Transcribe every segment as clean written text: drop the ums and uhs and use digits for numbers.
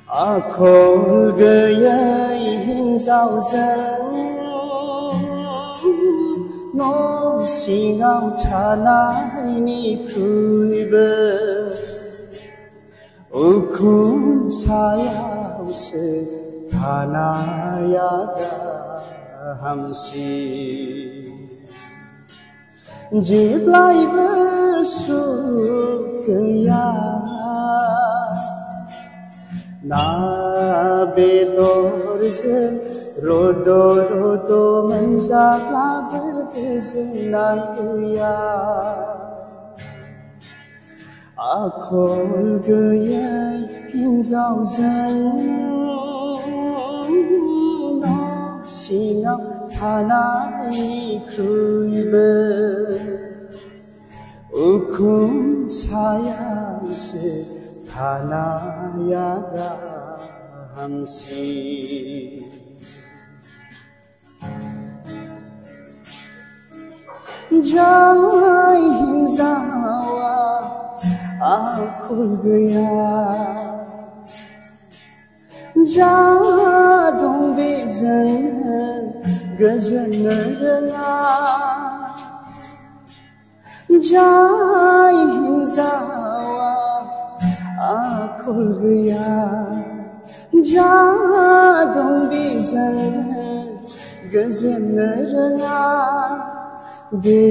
आखल गैयै हिन्जावजों न' सिङाव थानायनिख्रुइबो उखुम सायावसो थानाया गाहामसिन जेब्लायबो सुख गैया ना बेदरजों रद' रद' मोनजाब्लाबो गोजोननाय गैया आखल गैयै हिन्जावजों न' सिङाव थानायनिख्रुइबो उखुम सायावसो थानाया गाहामसिन जाय हिन्जावा आखल गैया जा दं बेजों गोजोननो रोङा जाय हिन्जावा आखल गैया जा दं बेजों गोजोननो रोङा बे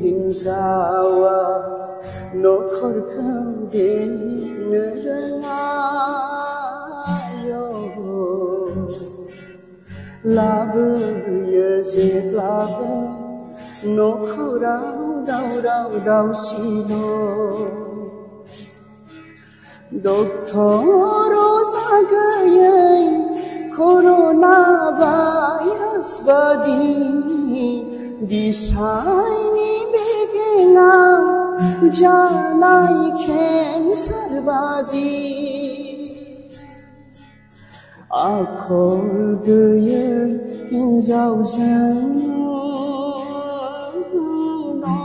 हिन्जावा नखरखौ बेंनो रोङा लाबोयो जेब्लाबो नखराव दावराव दावसिल' डक्टर अजा गैयै कर'ना भाइरास बादि बिसायनि बेगेङाव जानाय केन्सार बादि आखल गैयै हिन्जावजों न'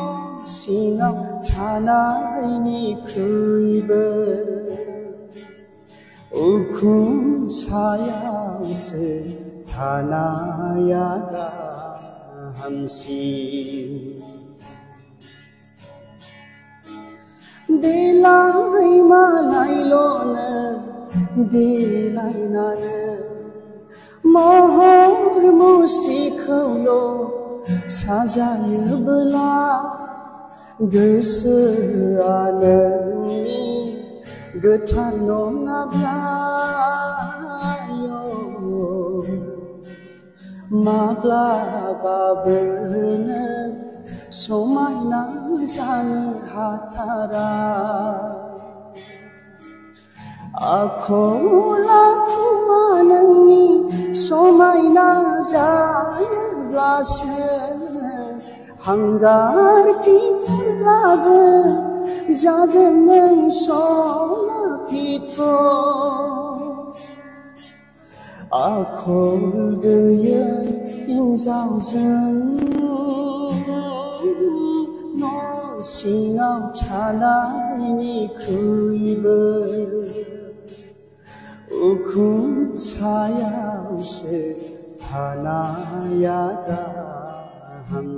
सिङाव थानायनिख्रुइबो उखुम सायावसो थानाया गाहामसिन देलाय मालायल'नो देलायनानै महर मुस्रिखौल' साजायोबोला गोसोआ नोंनि गोथार नङाब्ला माब्लाबाबो नों समायना जानो हाथारा आखल आखुआ नोंनि समायना जायोब्लासो हांगार फिथरब्लाबो जागोन नों सना फिथर आखल गैयै हिन्जावजों न' सिङाव थानायनिख्रुइबो उखुम सायावसो थानाया गाहामसिन